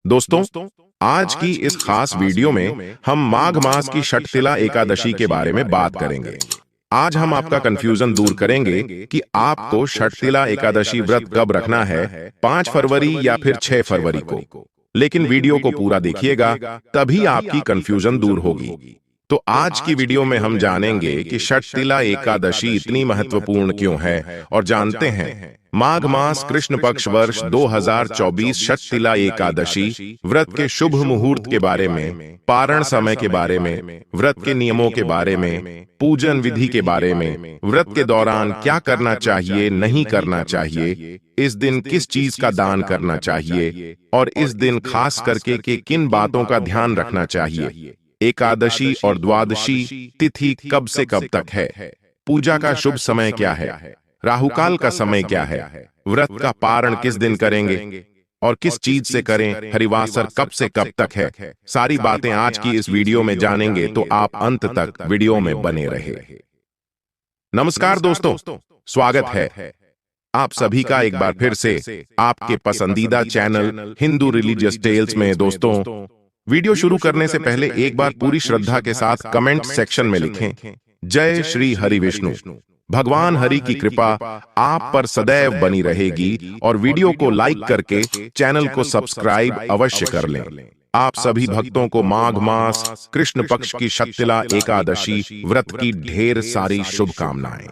दोस्तों, आज की इस खास वीडियो में हम माघ मास की छठतिला एकादशी के बारे में बात करेंगे। आज हम आपका कंफ्यूजन दूर करेंगे कि आपको छठतिला एकादशी व्रत कब रखना है, 5 फरवरी या फिर 6 फरवरी को। लेकिन वीडियो को पूरा देखिएगा, तभी आपकी कंफ्यूजन दूर होगी। तो आज की वीडियो में हम जानेंगे कि छठतिला एकादशी इतनी महत्वपूर्ण क्यों है और जानते हैं माघ मास कृष्ण पक्ष वर्ष 2024 छठतिला एकादशी व्रत के शुभ मुहूर्त के बारे में, पारण समय के बारे में, व्रत के नियमों के बारे में, पूजन विधि के बारे में, व्रत के दौरान क्या करना चाहिए, नहीं करना चाहिए, इस दिन किस चीज का दान करना चाहिए और इस दिन खास करके के किन बातों का ध्यान रखना चाहिए, एकादशी और द्वादशी तिथि कब से कब तक है, पूजा का शुभ समय क्या है, राहुकाल का समय क्या है, व्रत का पारण किस दिन करेंगे और किस चीज से करें, हरिवासर कब से कब तक है, सारी बातें आज की इस वीडियो में जानेंगे, तो आप अंत तक वीडियो में बने रहे। नमस्कार दोस्तों, स्वागत है आप सभी का एक बार फिर से आपके पसंदीदा चैनल हिंदू रिलीजियस टेल्स में। दोस्तों, वीडियो शुरू करने से पहले एक बार पूरी श्रद्धा के साथ कमेंट सेक्शन में लिखें, जय श्री हरि विष्णु। भगवान हरि की कृपा आप पर सदैव बनी रहेगी और वीडियो को लाइक करके चैनल को सब्सक्राइब अवश्य कर लें। आप सभी भक्तों को माघ मास कृष्ण पक्ष की छठतिला एकादशी व्रत की ढेर सारी शुभकामनाएं।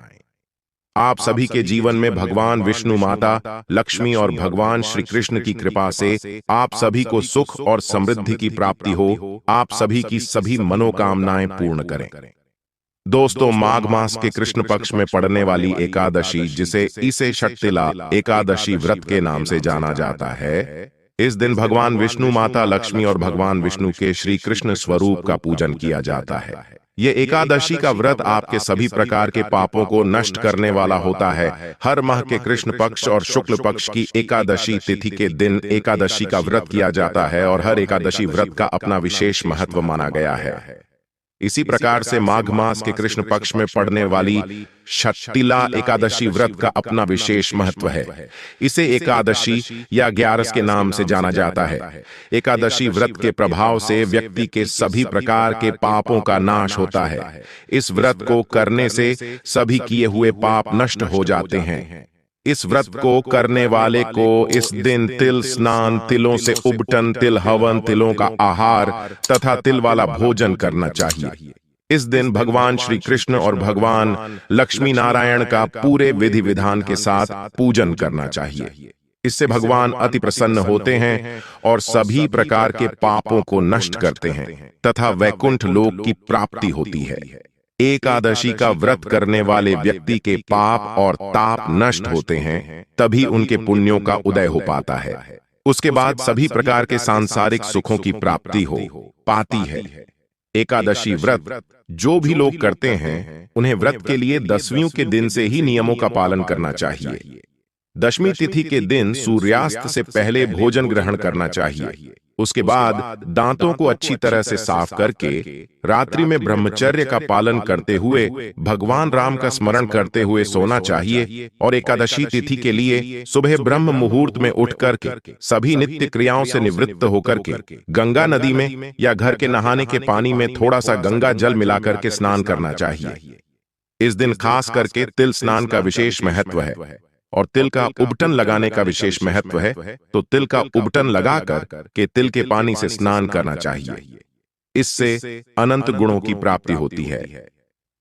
आप सभी के जीवन में भगवान विष्णु माता लक्ष्मी और भगवान श्री कृष्ण की कृपा से आप सभी को सुख और समृद्धि की प्राप्ति हो, आप सभी की सभी मनोकामनाएं पूर्ण करें। दोस्तों, माघ मास के कृष्ण पक्ष में पड़ने वाली एकादशी, जिसे इसे छठतिला एकादशी व्रत के नाम से जाना जाता है, इस दिन भगवान विष्णु, माता लक्ष्मी और भगवान विष्णु के श्री कृष्ण स्वरूप का पूजन किया जाता है। ये एकादशी का व्रत आपके सभी प्रकार के पापों को नष्ट करने वाला होता है। हर माह के कृष्ण पक्ष और शुक्ल पक्ष की एकादशी तिथि के दिन एकादशी का व्रत किया जाता है और हर एकादशी व्रत का अपना विशेष महत्व माना गया है। इसी प्रकार से माघ मास के कृष्ण पक्ष में पड़ने वाली छठतिला एकादशी व्रत का अपना विशेष महत्व है। इसे एकादशी या 11 के नाम से जाना जाता है। एकादशी व्रत के प्रभाव से व्यक्ति के सभी प्रकार के पापों का नाश होता है। इस व्रत को करने से सभी किए हुए पाप नष्ट हो जाते हैं। इस व्रत को करने वाले को इस दिन तिल स्नान, तिलों से उबटन, तिल हवन, तिलों का आहार तथा तिल वाला भोजन करना चाहिए। इस दिन भगवान श्री कृष्ण और भगवान लक्ष्मी नारायण का पूरे विधि विधान के साथ पूजन करना चाहिए। इससे भगवान अति प्रसन्न होते हैं और सभी प्रकार के पापों को नष्ट करते हैं तथा वैकुंठ लोक की प्राप्ति होती है। एकादशी का व्रत करने वाले व्यक्ति के पाप और ताप नष्ट होते हैं, तभी उनके पुण्यों का उदय हो पाता है। उसके बाद सभी प्रकार के सांसारिक सुखों की प्राप्ति हो पाती है। एकादशी व्रत जो भी लोग करते हैं, उन्हें व्रत के लिए दशमियों के दिन से ही नियमों का पालन करना चाहिए। दशमी तिथि के दिन सूर्यास्त से पहले भोजन ग्रहण करना चाहिए। उसके बाद दांतों को अच्छी तरह से साफ करके रात्रि में ब्रह्मचर्य का पालन करते हुए भगवान राम का स्मरण करते हुए सोना चाहिए और एकादशी तिथि के लिए सुबह ब्रह्म मुहूर्त में उठ करके सभी नित्य क्रियाओं से निवृत्त होकर के गंगा नदी में या घर के नहाने के पानी में थोड़ा सा गंगा जल मिलाकर के स्नान करना चाहिए। इस दिन खास करके तिल स्नान का विशेष महत्व है और तिल का उबटन लगाने का विशेष महत्व है, तो तिल का उबटन लगाकर के तिल के पानी से स्नान करना चाहिए। इससे अनंत गुणों की प्राप्ति होती है।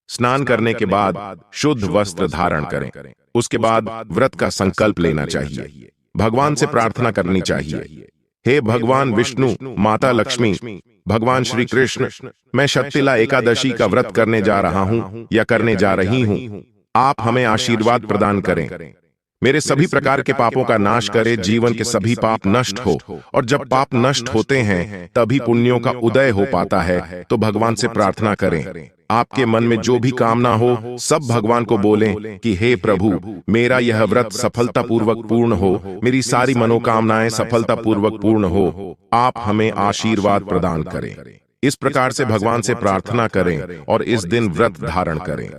स्नान करने के बाद शुद्ध वस्त्र धारण करें। उसके बाद व्रत का संकल्प लेना चाहिए। भगवान से प्रार्थना करनी चाहिए, हे भगवान विष्णु, माता लक्ष्मी, भगवान श्री कृष्ण, मैं छठतिला एकादशी का व्रत करने जा रहा हूं या करने जा रही हूं। आप हमें आशीर्वाद प्रदान करें, मेरे सभी प्रकार के पापों का नाश करे, जीवन के सभी पाप नष्ट हो, और जब पाप नष्ट होते हैं तभी पुण्यों का उदय हो पाता है। तो भगवान से प्रार्थना करें, आपके मन में जो भी कामना हो सब भगवान को बोलें कि हे प्रभु, मेरा यह व्रत सफलतापूर्वक पूर्ण हो, मेरी सारी मनोकामनाएं सफलतापूर्वक पूर्ण हो, आप हमें आशीर्वाद प्रदान करें। इस प्रकार से भगवान से प्रार्थना करें और इस दिन व्रत धारण करें।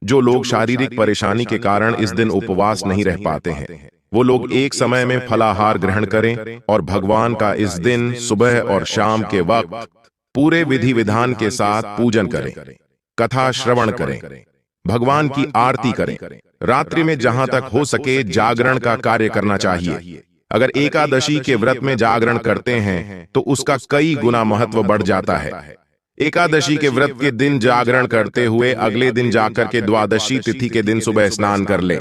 जो लोग शारीरिक परेशानी के कारण इस दिन उपवास नहीं रह पाते हैं, वो लोग एक समय में फलाहार ग्रहण करें और भगवान का इस दिन सुबह और शाम के वक्त पूरे विधि विधान के साथ पूजन करें, कथा श्रवण करें, भगवान की आरती करें। रात्रि में जहां तक हो सके जागरण का कार्य करना चाहिए। अगर एकादशी के व्रत में जागरण करते हैं तो उसका कई गुना महत्व बढ़ जाता है। एकादशी के व्रत के दिन जागरण करते हुए अगले दिन जाकर के द्वादशी तिथि के दिन सुबह स्नान कर लें,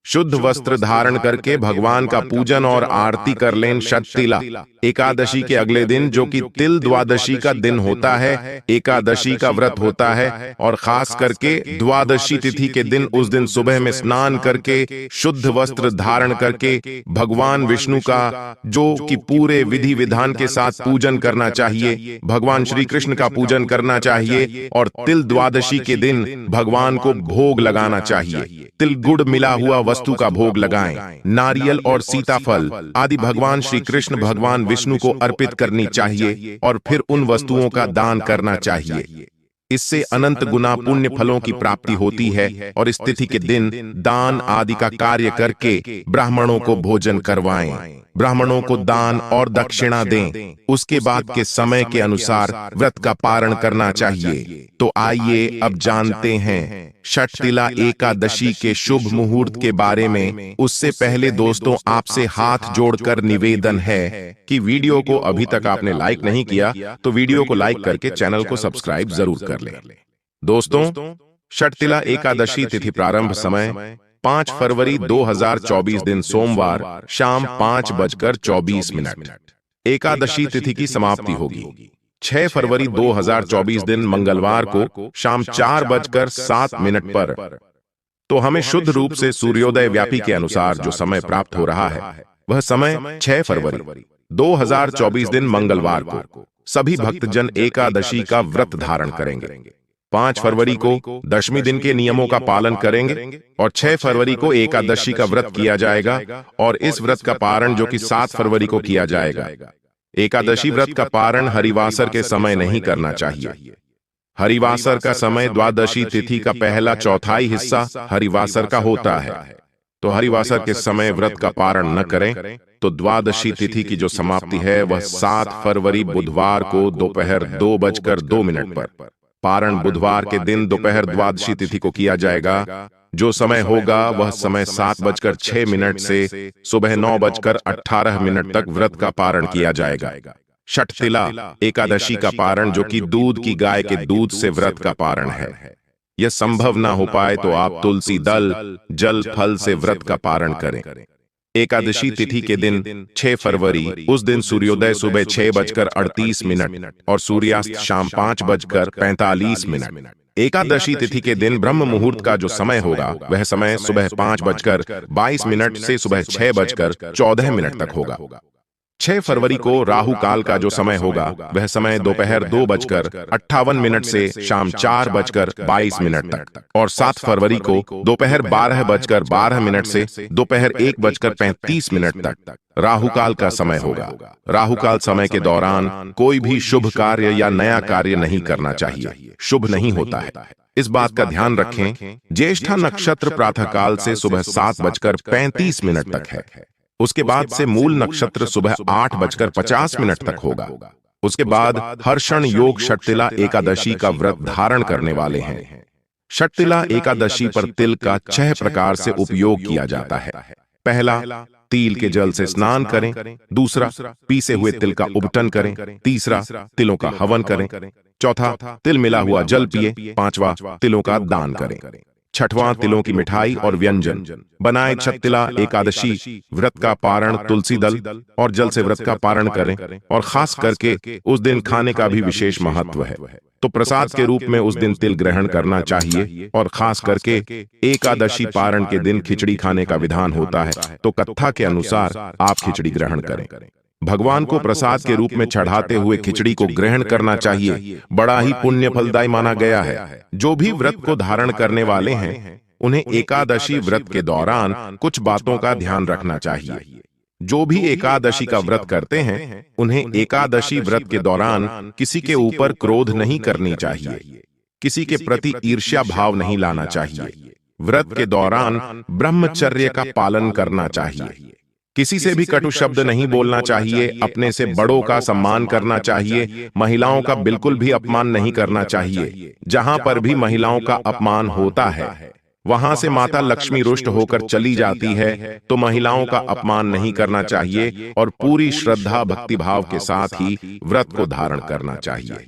शुद्ध वस्त्र धारण करके भगवान का पूजन और आरती कर लें। षटतिला एकादशी के अगले दिन, जो कि तिल द्वादशी का दिन होता है, एकादशी का व्रत होता है और खास करके द्वादशी तिथि के दिन उस दिन सुबह में स्नान करके शुद्ध वस्त्र धारण करके भगवान विष्णु का, जो कि पूरे विधि विधान के साथ पूजन करना चाहिए, भगवान श्री कृष्ण का पूजन करना चाहिए। और तिल द्वादशी के दिन भगवान को भोग लगाना चाहिए। तिल गुड़ मिला हुआ वस्तु का भोग लगाएं। नारियल और सीताफल आदि भगवान श्री कृष्ण भगवान विष्णु को अर्पित करनी चाहिए और फिर उन वस्तुओं का दान करना चाहिए। इससे अनंत गुना पुण्य फलों की प्राप्ति होती है। और इस तिथि के दिन दान आदि का कार्य करके ब्राह्मणों को भोजन करवाएं, ब्राह्मणों को दान और दक्षिणा दें। उसके बाद के समय के अनुसार व्रत का पारण करना चाहिए। तो आइए अब जानते हैं षटतिला एकादशी के शुभ मुहूर्त के बारे में। उससे पहले दोस्तों, आपसे हाथ जोड़कर निवेदन है कि वीडियो को अभी तक आपने लाइक नहीं किया तो वीडियो को लाइक करके चैनल को सब्सक्राइब जरूर कर लें। दोस्तों, षटतिला एकादशी तिथि प्रारंभ समय 5 फरवरी 2024 दिन सोमवार शाम 5:24। एकादशी तिथि की समाप्ति होगी 6 फरवरी 2024 दिन मंगलवार को शाम 4:07 पर। तो हमें शुद्ध रूप से सूर्योदय व्यापी के अनुसार जो समय प्राप्त हो रहा है वह समय 6 फरवरी 2024 दिन मंगलवार को सभी भक्तजन एकादशी का व्रत धारण करेंगे। 5 फरवरी को दशमी दिन के नियमों का पालन करेंगे और 6 फरवरी को एकादशी का व्रत किया जाएगा और इस व्रत का पारण जो कि 7 फरवरी को किया जाएगा। एकादशी व्रत का पारण हरिवासर के समय नहीं करना चाहिए। हरिवासर का समय द्वादशी तिथि का पहला चौथाई हिस्सा हरिवासर का होता है। तो हरिवासर के समय व्रत का पारण न करें। तो द्वादशी तिथि की जो समाप्ति है वह 7 फरवरी बुधवार को दोपहर 2:02 पर। पारण बुधवार के दिन दोपहर द्वादशी तिथि को किया जाएगा। जो समय होगा वह समय 7:06 से सुबह 9:18 तक व्रत का पारण किया जाएगा। षटतिला एकादशी का पारण, जो कि दूध की गाय के दूध से व्रत का पारण है, यह संभव ना हो पाए तो आप तुलसी दल जल फल से व्रत का पारण करें। एकादशी तिथि के दिन 6 फरवरी, उस दिन सूर्योदय सुबह 6:38 और सूर्यास्त शाम 5:45। एकादशी तिथि के दिन ब्रह्म मुहूर्त का जो समय होगा वह समय सुबह 5:22 से सुबह 6:14 तक होगा। 6 फरवरी को राहु काल का जो समय होगा वह समय दोपहर 2:58 से शाम 4:22 तक और 7 फरवरी को दोपहर 12:12 से दोपहर 1:35 तक राहु काल का समय होगा। राहु काल समय के दौरान कोई भी शुभ कार्य या नया कार्य नहीं करना चाहिए, शुभ नहीं होता है। इस बात का ध्यान रखें। ज्येष्ठा नक्षत्र प्रातःकाल से सुबह 7:35 तक है। उसके बाद से मूल नक्षत्र सुबह 8:50 तक होगा। उसके बाद हर्षण योग षटतिला एकादशी का व्रत धारण करने वाले हैं। षटतिला एकादशी पर तिल का 6 प्रकार से उपयोग किया जाता है। पहला, तिल के जल से स्नान करें। दूसरा, पीसे हुए तिल का उबटन करें। तीसरा, तिलों का हवन करें। चौथा, तिल मिला हुआ जल पिए। पांचवा, तिलों का दान करें। छठवां, तिलों की मिठाई और व्यंजन बनाए। षटतिला एकादशी व्रत का पारण तुलसी दल और जल से व्रत का पारण करें और खास करके उस दिन खाने का भी विशेष महत्व है। तो प्रसाद के रूप में उस दिन तिल ग्रहण करना चाहिए और खास करके एकादशी पारण के दिन खिचड़ी खाने का विधान होता है। तो कथा के अनुसार आप खिचड़ी ग्रहण करें। भगवान को प्रसाद के रूप में चढ़ाते हुए खिचड़ी को ग्रहण करना चाहिए। बड़ा ही पुण्य फलदायी माना गया है। जो भी व्रत को धारण करने वाले हैं उन्हें एकादशी व्रत के दौरान कुछ बातों का ध्यान रखना चाहिए। जो भी एकादशी का व्रत करते हैं उन्हें एकादशी व्रत के दौरान किसी के ऊपर क्रोध नहीं करनी चाहिए, किसी के प्रति ईर्ष्या भाव नहीं लाना चाहिए। व्रत के दौरान ब्रह्मचर्य का पालन करना चाहिए। किसी से भी कटु शब्द नहीं बोलना चाहिए, अपने से बड़ों का सम्मान करना चाहिए, महिलाओं का बिल्कुल भी अपमान नहीं करना चाहिए। जहां पर भी महिलाओं का अपमान होता है वहां से माता लक्ष्मी रुष्ट होकर चली जाती है, तो महिलाओं का अपमान नहीं करना चाहिए और पूरी श्रद्धा भक्तिभाव के साथ ही व्रत को धारण करना चाहिए।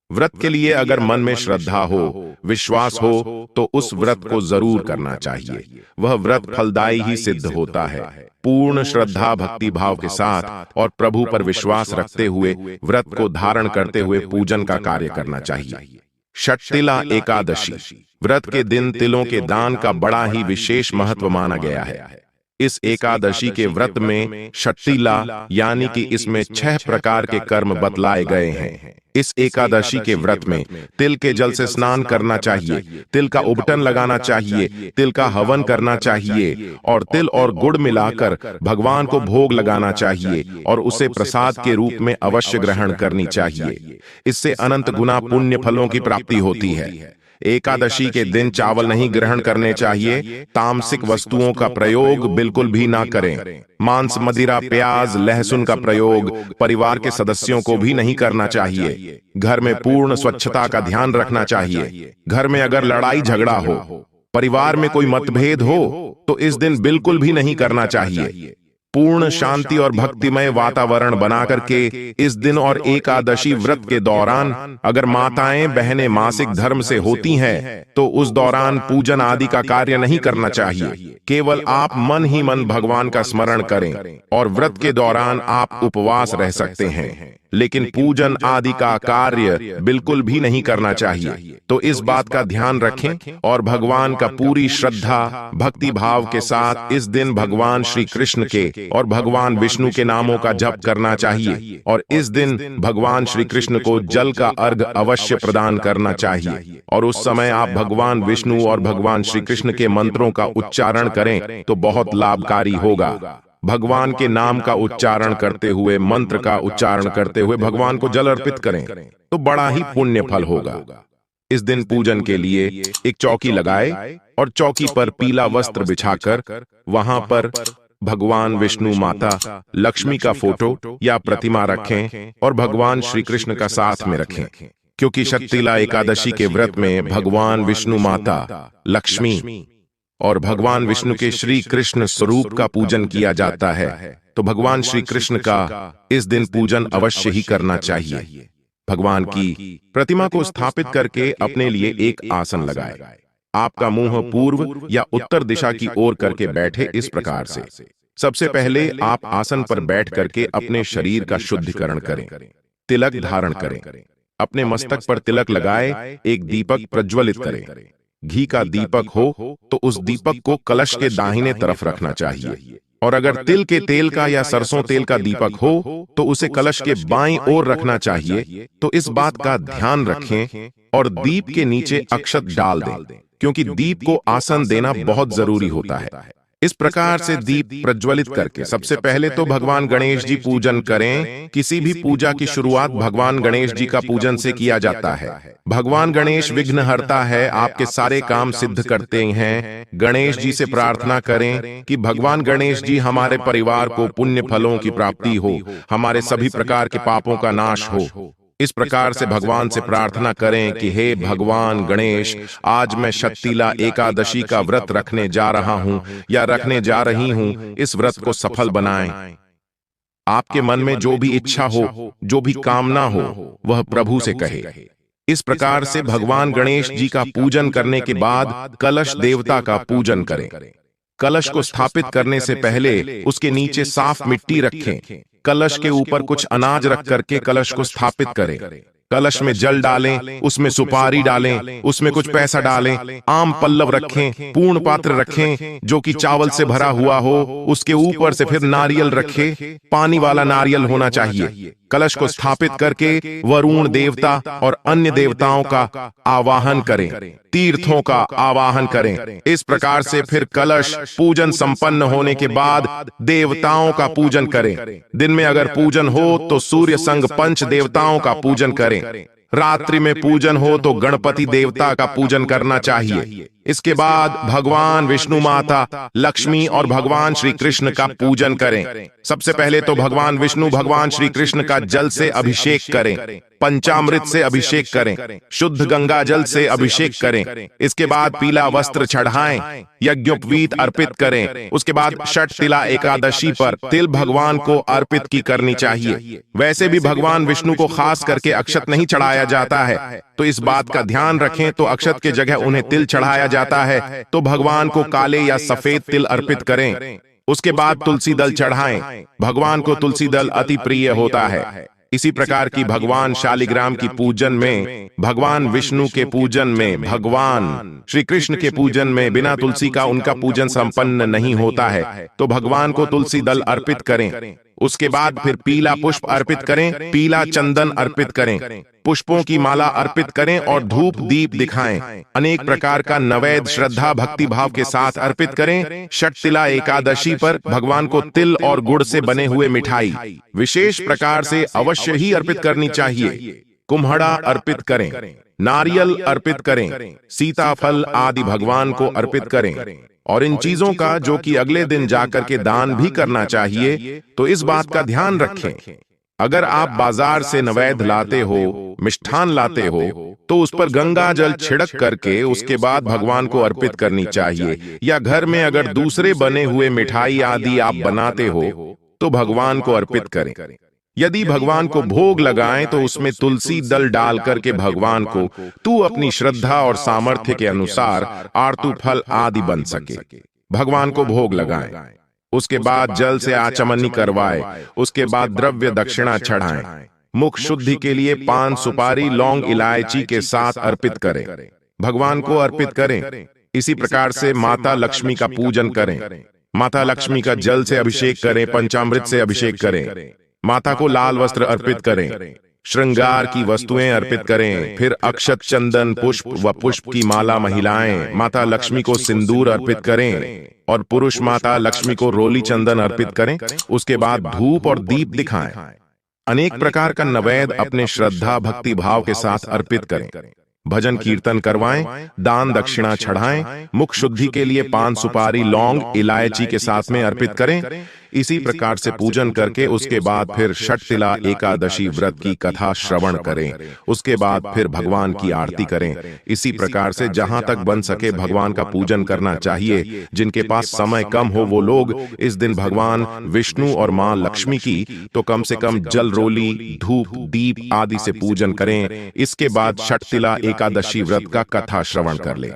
व्रत के लिए अगर मन में श्रद्धा हो, विश्वास हो, तो उस व्रत को जरूर करना चाहिए। वह व्रत फलदायी ही सिद्ध होता है। पूर्ण श्रद्धा भक्ति भाव के साथ और प्रभु पर विश्वास रखते हुए व्रत को धारण करते हुए पूजन का कार्य करना चाहिए। षटतिला एकादशी व्रत के दिन तिलों के दान का बड़ा ही विशेष महत्व माना गया है। इस एकादशी के व्रत में षटतिला यानी कि इसमें 6 प्रकार के कर्म बतलाए गए हैं। इस एकादशी के व्रत में तिल के जल से स्नान करना चाहिए, तिल का उबटन लगाना चाहिए, तिल का हवन करना चाहिए और तिल और गुड़ मिलाकर भगवान को भोग लगाना चाहिए और उसे प्रसाद के रूप में अवश्य ग्रहण करनी चाहिए। इससे अनंत गुना पुण्य फलों की प्राप्ति होती है। एकादशी के दिन चावल नहीं ग्रहण करने चाहिए। तामसिक वस्तुओं का प्रयोग बिल्कुल भी ना करें। मांस, मदिरा, प्याज, लहसुन का प्रयोग परिवार के सदस्यों को भी नहीं करना चाहिए। घर में पूर्ण स्वच्छता का ध्यान रखना चाहिए। घर में अगर लड़ाई झगड़ा हो, परिवार में कोई मतभेद हो, तो इस दिन बिल्कुल भी नहीं करना चाहिए। पूर्ण शांति और भक्तिमय वातावरण बना करके इस दिन और एकादशी व्रत के दौरान अगर माताएं बहनें मासिक धर्म से होती हैं तो उस दौरान पूजन आदि का कार्य नहीं करना चाहिए। केवल आप मन ही मन भगवान का स्मरण करें और व्रत के दौरान आप उपवास रह सकते हैं, लेकिन पूजन आदि का कार्य बिल्कुल भी नहीं करना चाहिए। तो इस बात का ध्यान रखें और भगवान का पूरी श्रद्धा भक्ति भाव के साथ इस दिन भगवान श्री कृष्ण के और भगवान विष्णु के नामों का जप करना चाहिए और इस दिन भगवान श्री कृष्ण को जल का अर्घ अवश्य प्रदान करना चाहिए। और उस समय आप भगवान विष्णु और भगवान श्री कृष्ण के मंत्रों का उच्चारण करें तो बहुत लाभकारी होगा। भगवान के नाम का उच्चारण करते हुए, मंत्र का उच्चारण करते हुए भगवान को जल अर्पित करें तो बड़ा ही पुण्य फल होगा। इस दिन पूजन के लिए एक चौकी लगाए और चौकी पर पीला वस्त्र बिछाकर वहां पर भगवान विष्णु, माता लक्ष्मी का फोटो या प्रतिमा रखें और भगवान श्री कृष्ण का साथ में रखें, क्योंकि षटतिला एकादशी के व्रत में भगवान विष्णु, माता लक्ष्मी और भगवान विष्णु के श्री कृष्ण स्वरूप का पूजन किया जाता है। तो भगवान श्री कृष्ण का इस दिन पूजन अवश्य ही करना चाहिए। भगवान की प्रतिमा को स्थापित करके अपने लिए एक आसन लगाए। आपका मुंह पूर्व या उत्तर दिशा की ओर करके बैठे इस प्रकार से। सबसे पहले आप आसन पर बैठ करके अपने शरीर का शुद्धिकरण करें। तिलक धारण करें। अपने मस्तक पर तिलक लगाए एक दीपक प्रज्वलित करें। घी का दीपक हो तो उस दीपक को कलश के दाहिने तरफ रखना चाहिए और अगर तिल के तेल का या सरसों तेल का दीपक हो तो उसे कलश के बाईं ओर रखना चाहिए। तो इस बात का ध्यान रखें और दीप के नीचे अक्षत डाल दें, क्योंकि दीप को आसन देना बहुत जरूरी होता है। इस प्रकार से दीप प्रज्वलित करके सबसे पहले तो भगवान गणेश जी पूजन करें। किसी भी पूजा की शुरुआत भगवान गणेश जी का पूजन से किया जाता है। भगवान गणेश विघ्नहर्ता है, आपके सारे काम सिद्ध करते हैं। गणेश जी से प्रार्थना करें कि भगवान गणेश जी हमारे परिवार को पुण्य फलों की प्राप्ति हो, हमारे सभी प्रकार के पापों का नाश हो। इस प्रकार से भगवान से प्रार्थना करें कि हे भगवान गणेश, आज मैं षटतिला एकादशी का व्रत रखने जा रहा हूं या रखने जा रही हूं, इस व्रत को सफल बनाएं। आपके मन में जो भी इच्छा हो, जो भी कामना हो, वह प्रभु से कहे। इस प्रकार से भगवान गणेश जी का पूजन करने के बाद कलश देवता का पूजन करें। कलश को स्थापित करने से पहले उसके नीचे साफ मिट्टी रखें। कलश के ऊपर कुछ अनाज रख करके कलश को स्थापित करें। कलश में जल डालें, उसमें सुपारी डालें, उसमें कुछ पैसा डालें, आम पल्लव रखें, पूर्ण पात्र रखें जो कि चावल से भरा हुआ हो, उसके ऊपर से फिर नारियल रखें, पानी वाला नारियल होना चाहिए। कलश को स्थापित करके वरुण देवता और अन्य देवताओं का आवाहन करें, तीर्थों का आवाहन करें। इस प्रकार से फिर कलश पूजन संपन्न होने के बाद देवताओं का पूजन करें। दिन में अगर पूजन हो तो सूर्य संग पंच देवताओं का पूजन करें। रात्रि में पूजन हो तो गणपति देवता का पूजन करना चाहिए। इसके बाद भगवान विष्णु, माता लक्ष्मी और भगवान श्री कृष्ण का पूजन करें। सबसे पहले तो भगवान विष्णु, भगवान श्री कृष्ण का जल से अभिषेक करें, पंचामृत से अभिषेक करें, शुद्ध गंगा जल से अभिषेक करें। इसके बाद पीला वस्त्र चढ़ाएं, यज्ञोपवीत अर्पित करें। उसके बाद छठ तिला एकादशी पर तिल भगवान को अर्पित की करनी चाहिए। वैसे भी भगवान विष्णु को खास करके अक्षत नहीं चढ़ाया जाता है, तो इस बात का ध्यान रखें। तो अक्षत के जगह उन्हें तिल चढ़ाया जाता है, तो भगवान को काले या सफेद तिल अर्पित करें। उसके बाद तुलसी दल चढ़ाएं। भगवान को तुलसी दल अति प्रिय होता है। इसी प्रकार की भगवान शालिग्राम की पूजन में, भगवान विष्णु के पूजन में, भगवान श्री कृष्ण के पूजन में बिना तुलसी का उनका पूजन संपन्न नहीं होता है, तो भगवान को तुलसी दल अर्पित करें। उसके बाद फिर पीला पुष्प अर्पित करें, पीला चंदन अर्पित करें, पुष्पों की माला अर्पित करें और धूप दीप दिखाएं। अनेक प्रकार का नैवेद्य श्रद्धा भक्ति भाव के साथ अर्पित करें। छठ तिला एकादशी पर भगवान को तिल और गुड़ से बने हुए मिठाई विशेष प्रकार से अवश्य ही अर्पित करनी चाहिए। कुम्हड़ा अर्पित करें, नारियल अर्पित करें, सीताफल आदि भगवान को अर्पित करें। और इन चीजों का जो कि अगले दिन जाकर के दान भी करना चाहिए, तो इस बात का ध्यान रखें। अगर आप बाजार से नैवेद्य लाते हो, मिष्ठान लाते हो, तो उस पर गंगा जल छिड़क करके उसके बाद भगवान को अर्पित करनी चाहिए। या घर में अगर दूसरे बने हुए मिठाई आदि आप बनाते हो, तो भगवान को अर्पित करें। यदि भगवान को भोग लगाएं तो उसमें तुलसी दल डाल करके भगवान को तू अपनी श्रद्धा और सामर्थ्य के अनुसार आरतू फल आदि बन सके भगवान को भोग लगाएं। उसके बाद जल से आचमनी करवाएं। उसके बाद द्रव्य दक्षिणा चढ़ाएं। मुख शुद्धि के लिए पान, सुपारी, लौंग, इलायची के साथ अर्पित करें, भगवान को अर्पित करें। इसी प्रकार से माता लक्ष्मी का पूजन करें। माता लक्ष्मी का जल से अभिषेक करें, पंचामृत से अभिषेक करें। माता को लाल वस्त्र अर्पित करें, श्रृंगार की वस्तुएं अर्पित करें। फिर अक्षत, चंदन, पुष्प व पुष्प की माला महिलाएं माता लक्ष्मी को सिंदूर अर्पित करें और पुरुष माता लक्ष्मी को रोली चंदन अर्पित करें। उसके बाद धूप और दीप दिखाएं। अनेक प्रकार का नैवेद्य अपने श्रद्धा भक्ति भाव के साथ अर्पित करें। भजन कीर्तन करवाएं, दान दक्षिणा चढ़ाएं। मुख शुद्धि के लिए पान, सुपारी, लौंग, इलायची के साथ में अर्पित करें। इसी प्रकार से पूजन करके उसके बाद फिर छठ तिला एकादशी व्रत की कथा श्रवण करें। उसके बाद फिर भगवान की आरती करें। इसी प्रकार से जहां तक बन सके भगवान का पूजन करना चाहिए। जिनके पास समय कम हो वो लोग इस दिन भगवान विष्णु और मां लक्ष्मी की तो कम से कम जल, रोली, धूप, दीप आदि से पूजन करें। इसके बाद छठ तिला एकादशी व्रत का कथा श्रवण कर ले,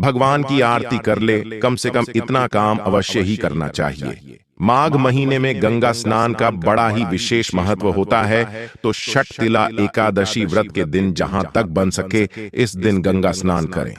भगवान की आरती कर ले। कम से कम इतना काम अवश्य ही करना चाहिए। माघ महीने में गंगा स्नान का बड़ा ही विशेष महत्व होता है, तो छठ तिला एकादशी व्रत के दिन जहां तक बन सके इस दिन गंगा स्नान करें।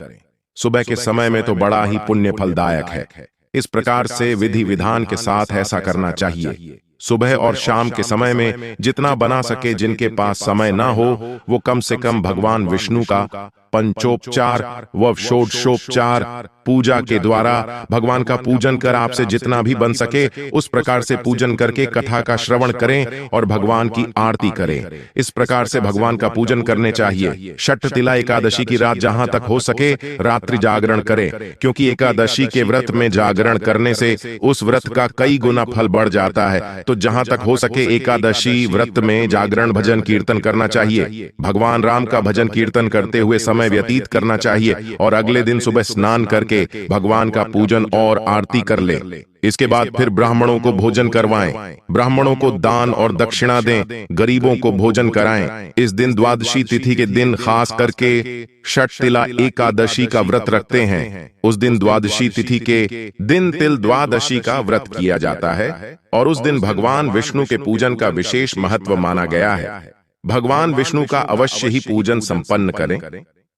सुबह के समय में तो बड़ा ही पुण्य फलदायक है। इस प्रकार से विधि विधान के साथ ऐसा करना चाहिए। सुबह और शाम के समय में जितना बना सके, जिनके पास समय ना हो वो कम से कम भगवान विष्णु का पंचोपचार व षोडशोपचार पूजा के द्वारा भगवान का पूजन कर आपसे जितना भी बन सके उस प्रकार से पूजन करके कथा का श्रवण करें और भगवान की आरती करें। इस प्रकार से भगवान का पूजन करने चाहिए। छठ तिला एकादशी की रात जहां तक हो सके रात्रि जागरण करें, क्योंकि एकादशी के व्रत में जागरण करने से उस व्रत का कई गुना फल बढ़ जाता है। तो जहां तक हो सके एकादशी व्रत में जागरण, भजन कीर्तन करना चाहिए। भगवान राम का भजन कीर्तन करते हुए समय व्यतीत करना चाहिए और अगले दिन सुबह स्नान करके भगवान का पूजन और आरती कर ले। इसके बाद फिर ब्राह्मणों को भोजन करवाएं, ब्राह्मणों को दान और दक्षिणा दें, गरीबों को भोजन कराएं। इस दिन द्वादशी तिथि के दिन खास करके छठ तिला एकादशी का व्रत रखते हैं। उस दिन द्वादशी तिथि के दिन तिल द्वादशी का व्रत किया जाता है और उस दिन भगवान विष्णु के पूजन का विशेष महत्व माना गया है। भगवान विष्णु का अवश्य ही पूजन संपन्न करें।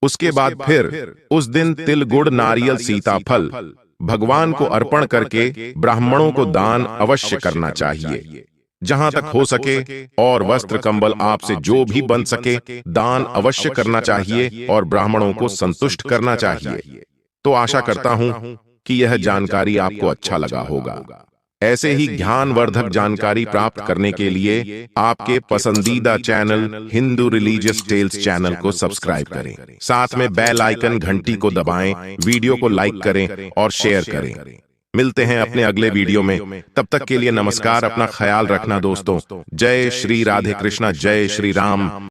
उसके बाद फिर उस दिन तिल, गुड़, नारियल, सीताफल भगवान को अर्पण करके ब्राह्मणों को दान अवश्य करना चाहिए। जहां तक हो सके और वस्त्र कंबल आपसे जो भी बन सके दान अवश्य करना चाहिए और ब्राह्मणों को संतुष्ट करना चाहिए। तो आशा करता हूं कि यह जानकारी आपको अच्छा लगा होगा। ऐसे ही ज्ञानवर्धक जानकारी प्राप्त करने के लिए आपके पसंदीदा channel Hindu religious tales channel को सब्सक्राइब करें। साथ में बेल आइकन घंटी को दबाएं, वीडियो को लाइक करें और शेयर करें। मिलते हैं अपने अगले वीडियो में, तब तक के लिए नमस्कार। अपना ख्याल रखना दोस्तों। जय श्री राधे कृष्णा, जय श्री राम।